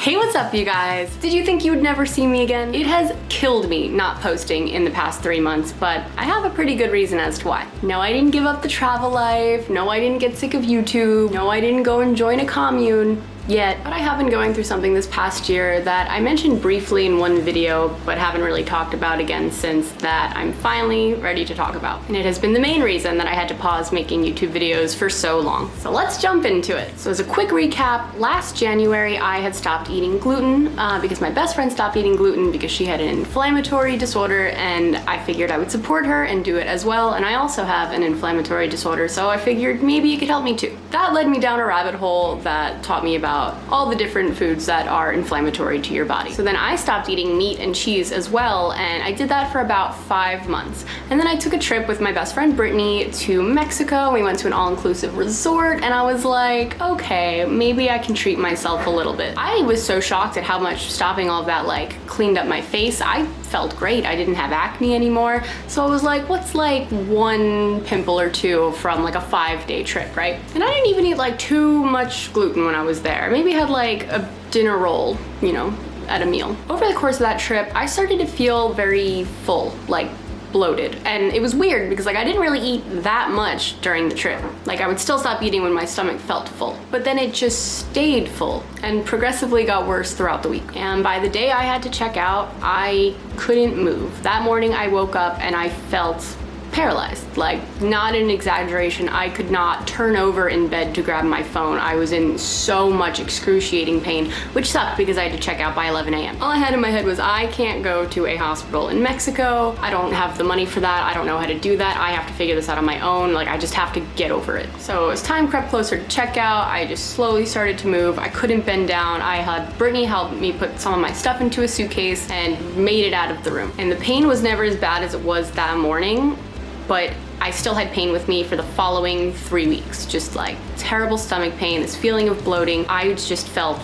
Hey, what's up, you guys? Did you think you would never see me again? It has killed me not posting in the past 3 months, but I have a pretty good reason as to why. No, I didn't give up the travel life. No, I didn't get sick of YouTube. No, I didn't go and join a commune yet, but I have been going through something this past year that I mentioned briefly in one video, but haven't really talked about again since, that I'm finally ready to talk about. And it has been the main reason that I had to pause making YouTube videos for so long. So let's jump into it. So as a quick recap, last January I had stopped eating gluten because my best friend stopped eating gluten because she had an inflammatory disorder, and I figured I would support her and do it as well. And I also have an inflammatory disorder, so I figured maybe it could help me too. That led me down a rabbit hole that taught me about all the different foods that are inflammatory to your body. So then I stopped eating meat and cheese as well, and I did that for about 5 months. And then I took a trip with my best friend Brittany to Mexico. We went to an all-inclusive resort, and I was like, okay, maybe I can treat myself a little bit. I was so shocked at how much stopping all of that cleaned up my face. I felt great. I didn't have acne anymore. So I was like, what's one pimple or two from a 5-day trip, right? And I didn't even eat too much gluten when I was there. Maybe had a dinner roll, at a meal. Over the course of that trip, I started to feel very full, bloated. And it was weird because I didn't really eat that much during the trip. I would still stop eating when my stomach felt full, but then it just stayed full and progressively got worse throughout the week. And by the day I had to check out, I couldn't move. That morning I woke up and I felt paralyzed. Not an exaggeration, I could not turn over in bed to grab my phone. I was in so much excruciating pain, which sucked because I had to check out by 11 a.m. All I had in my head was, I can't go to a hospital in Mexico. I don't have the money for that. I don't know how to do that. I have to figure this out on my own. I just have to get over it. So as time crept closer to checkout, I just slowly started to move. I couldn't bend down. I had Brittany help me put some of my stuff into a suitcase and made it out of the room. And the pain was never as bad as it was that morning, but I still had pain with me for the following 3 weeks. Just terrible stomach pain, this feeling of bloating. I just felt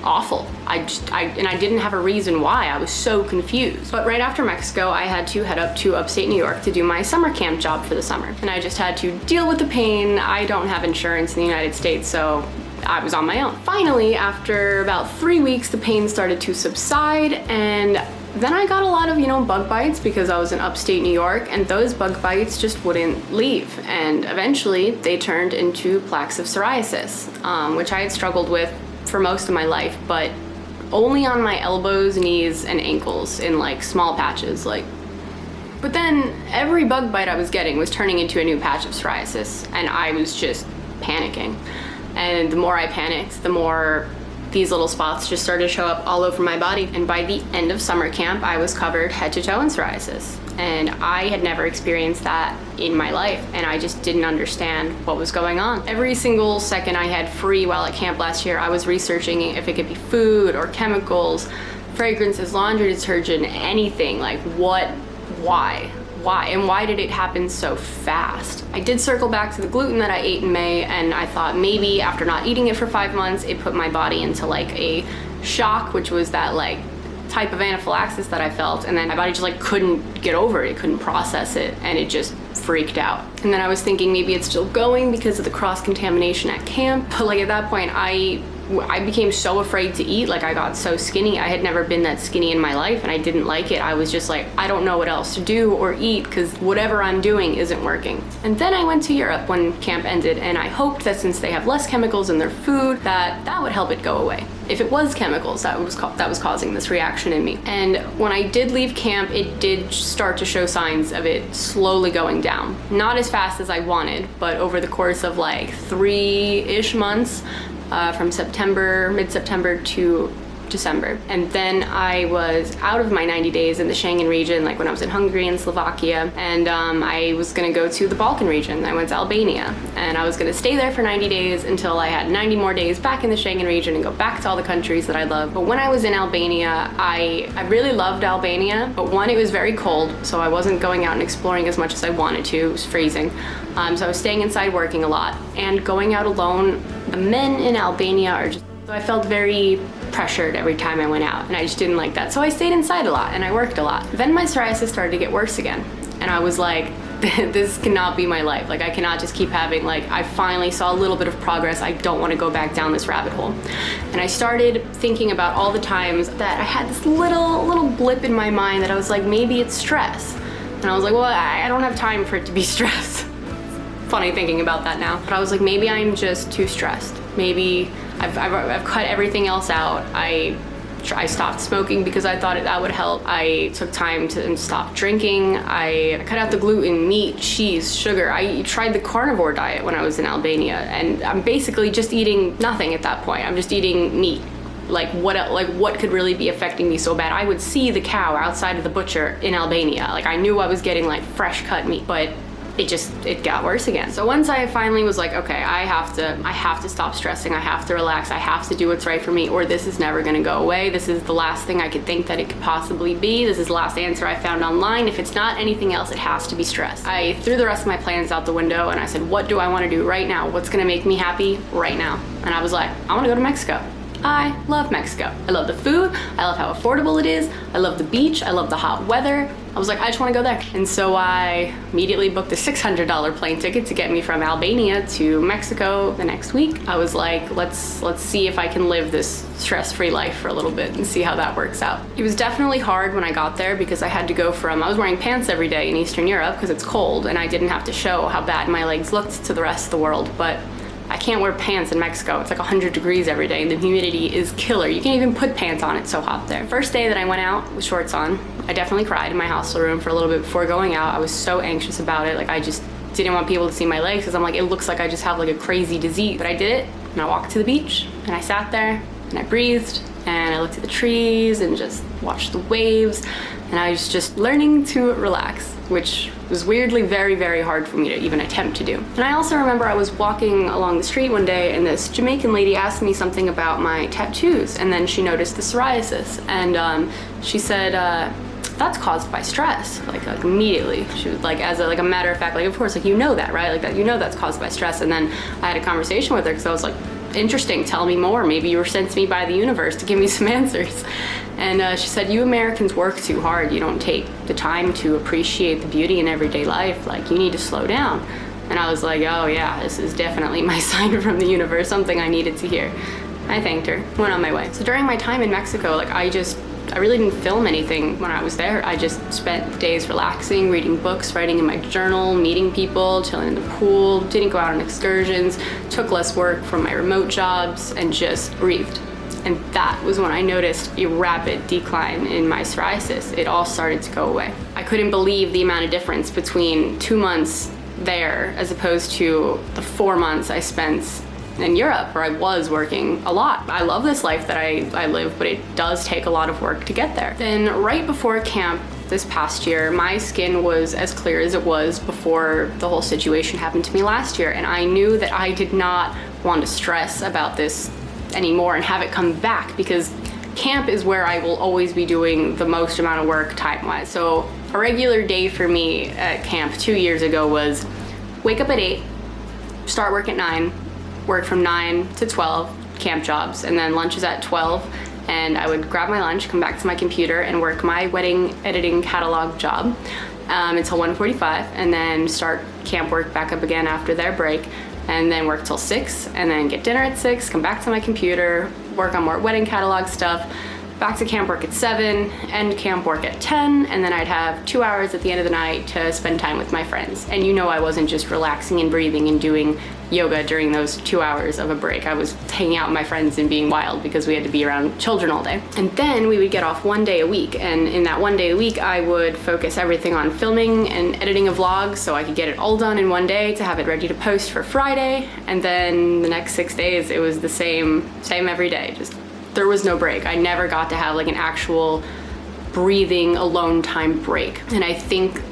awful. And I didn't have a reason why. I was so confused. But right after Mexico, I had to head up to upstate New York to do my summer camp job for the summer. And I just had to deal with the pain. I don't have insurance in the United States, so I was on my own. Finally, after about 3 weeks, the pain started to subside, and then I got a lot of, bug bites because I was in upstate New York, and those bug bites just wouldn't leave. And eventually they turned into plaques of psoriasis, which I had struggled with for most of my life, but only on my elbows, knees, and ankles in small patches. But then every bug bite I was getting was turning into a new patch of psoriasis, and I was just panicking. And the more I panicked, the more these little spots just started to show up all over my body. And by the end of summer camp, I was covered head to toe in psoriasis. And I had never experienced that in my life, and I just didn't understand what was going on. Every single second I had free while at camp last year, I was researching if it could be food or chemicals, fragrances, laundry detergent, anything. Why? And why did it happen so fast? I did circle back to the gluten that I ate in May, and I thought maybe after not eating it for 5 months, it put my body into a shock, which was that type of anaphylaxis that I felt, and then my body just couldn't get over it, couldn't process it, and it just freaked out. And then I was thinking maybe it's still going because of the cross-contamination at camp, but at that point I became so afraid to eat. I got so skinny. I had never been that skinny in my life, and I didn't like it. I was just I don't know what else to do or eat because whatever I'm doing isn't working. And then I went to Europe when camp ended, and I hoped that since they have less chemicals in their food, that would help it go away. If it was chemicals that was causing this reaction in me. And when I did leave camp, it did start to show signs of it slowly going down. Not as fast as I wanted, but over the course of 3-ish months, from mid-September to December. And then I was out of my 90 days in the Schengen region, when I was in Hungary and Slovakia, and I was gonna go to the Balkan region. I went to Albania, and I was gonna stay there for 90 days until I had 90 more days back in the Schengen region and go back to all the countries that I love. But when I was in Albania, I really loved Albania, but one, it was very cold, so I wasn't going out and exploring as much as I wanted to. It was freezing. So I was staying inside working a lot, and going out alone. The men in Albania are just, so I felt very pressured every time I went out, and I just didn't like that. So I stayed inside a lot and I worked a lot. Then my psoriasis started to get worse again, and I was like, this cannot be my life. Like, I cannot just keep having, like, I finally saw a little bit of progress. I don't want to go back down this rabbit hole. And I started thinking about all the times that I had this little blip in my mind that I was like, maybe it's stress. And I was like, well, I don't have time for it to be stress. Funny thinking about that now. But I was like, maybe I'm just too stressed. Maybe I've cut everything else out. I stopped smoking because I thought that would help. I took time to stop drinking. I cut out the gluten, meat, cheese, sugar. I tried the carnivore diet when I was in Albania, and I'm basically just eating nothing at that point. I'm just eating meat. Like what could really be affecting me so bad? I would see the cow outside of the butcher in Albania. Like, I knew I was getting like fresh cut meat, but it got worse again. So once I finally was like, okay, I have to stop stressing, I have to relax, I have to do what's right for me, or this is never gonna go away. This is the last thing I could think that it could possibly be. This is the last answer I found online. If it's not anything else, it has to be stress. I threw the rest of my plans out the window and I said, what do I wanna do right now? What's gonna make me happy right now? And I was like, I wanna go to Mexico. I love Mexico. I love the food. I love how affordable it is. I love the beach. I love the hot weather. I was like, I just want to go there. And so I immediately booked a $600 plane ticket to get me from Albania to Mexico the next week. I was like, let's see if I can live this stress-free life for a little bit and see how that works out. It was definitely hard when I got there because I had to go from, I was wearing pants every day in Eastern Europe because it's cold, and I didn't have to show how bad my legs looked to the rest of the world, but I can't wear pants in Mexico. It's like 100 degrees every day and the humidity is killer. You can't even put pants on, it's so hot there. First day that I went out with shorts on, I definitely cried in my hostel room for a little bit before going out. I was so anxious about it. Like, I just didn't want people to see my legs because I'm like, it looks like I just have like a crazy disease. But I did it, and I walked to the beach and I sat there and I breathed and I looked at the trees and just watched the waves, and I was just learning to relax, which was weirdly very, very hard for me to even attempt to do. And I also remember I was walking along the street one day and this Jamaican lady asked me something about my tattoos, and then she noticed the psoriasis, and she said, that's caused by stress, like immediately. She was like, as a matter of fact, like, of course, like, you know that, right? Like, that, you know that's caused by stress. And then I had a conversation with her because I was like, interesting, tell me more. Maybe you were sent to me by the universe to give me some answers. And she said, you Americans work too hard. You don't take the time to appreciate the beauty in everyday life. Like, you need to slow down. And I was like, oh yeah, this is definitely my sign from the universe, something I needed to hear. I thanked her, went on my way. So during my time in Mexico, like, I really didn't film anything when I was there. I just spent days relaxing, reading books, writing in my journal, meeting people, chilling in the pool, didn't go out on excursions, took less work from my remote jobs, and just breathed. And that was when I noticed a rapid decline in my psoriasis. It all started to go away. I couldn't believe the amount of difference between 2 months there as opposed to the 4 months I spent in Europe, where I was working a lot. I love this life that I live, but it does take a lot of work to get there. Then right before camp this past year, my skin was as clear as it was before the whole situation happened to me last year, and I knew that I did not want to stress about this anymore and have it come back, because camp is where I will always be doing the most amount of work time-wise. So a regular day for me at camp 2 years ago was wake up at 8, start work at 9, work from 9 to 12, camp jobs, and then lunch is at 12, and I would grab my lunch, come back to my computer, and work my wedding editing catalog job until 1:45, and then start camp work back up again after their break, and then work till 6, and then get dinner at 6, come back to my computer, work on more wedding catalog stuff, back to camp work at 7, end camp work at 10, and then I'd have 2 hours at the end of the night to spend time with my friends. And you know, I wasn't just relaxing and breathing and doing yoga during those 2 hours of a break. I was hanging out with my friends and being wild because we had to be around children all day. And then we would get off 1 day a week, and in that 1 day a week I would focus everything on filming and editing a vlog so I could get it all done in 1 day to have it ready to post for Friday. And then the next 6 days it was the same every day. Just there was no break. I never got to have like an actual breathing alone time break. And I think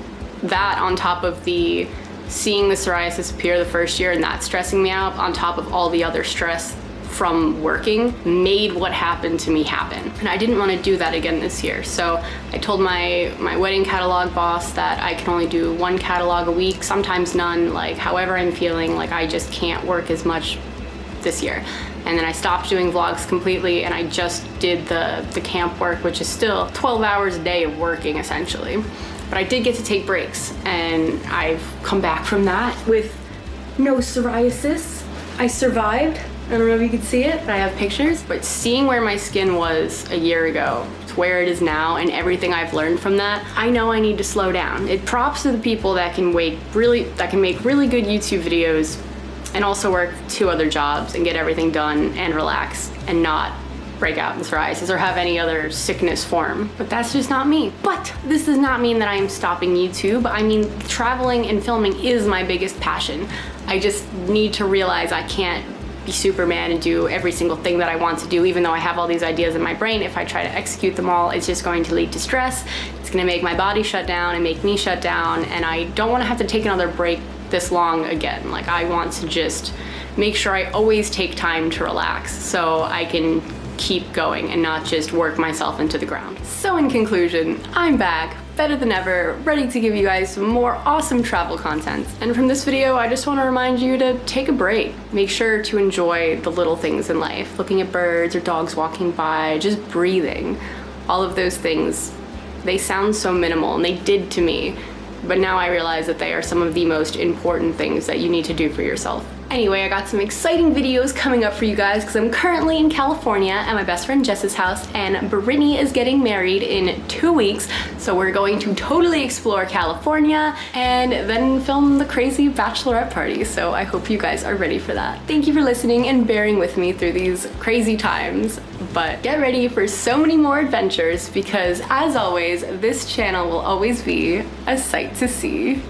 that, on top of the seeing the psoriasis appear the first year and that stressing me out, on top of all the other stress from working, made what happened to me happen. And I didn't want to do that again this year. So I told my wedding catalog boss that I can only do 1 catalog a week, sometimes none, like however I'm feeling, like I just can't work as much this year. And then I stopped doing vlogs completely, and I just did the camp work, which is still 12 hours a day of working essentially. But I did get to take breaks, and I've come back from that with no psoriasis. I survived. I don't know if you can see it, but I have pictures. But seeing where my skin was a year ago to where it is now and everything I've learned from that, I know I need to slow down. It props to the people that can make really good YouTube videos and also work 2 other jobs and get everything done and relax and not break out in psoriasis or have any other sickness form. But that's just not me. But this does not mean that I am stopping YouTube. I mean, traveling and filming is my biggest passion. I just need to realize I can't be Superman and do every single thing that I want to do, even though I have all these ideas in my brain. If I try to execute them all, it's just going to lead to stress. It's gonna make my body shut down and make me shut down, and I don't wanna have to take another break this long again. Like, I want to just make sure I always take time to relax so I can keep going and not just work myself into the ground. So in conclusion, I'm back, better than ever, ready to give you guys some more awesome travel content. And from this video, I just want to remind you to take a break. Make sure to enjoy the little things in life, looking at birds or dogs walking by, just breathing. All of those things, they sound so minimal, and they did to me, but now I realize that they are some of the most important things that you need to do for yourself. Anyway, I got some exciting videos coming up for you guys because I'm currently in California at my best friend Jess's house, and Brittany is getting married in 2 weeks. So we're going to totally explore California and then film the crazy bachelorette party. So I hope you guys are ready for that. Thank you for listening and bearing with me through these crazy times, but get ready for so many more adventures because, as always, this channel will always be a sight to see.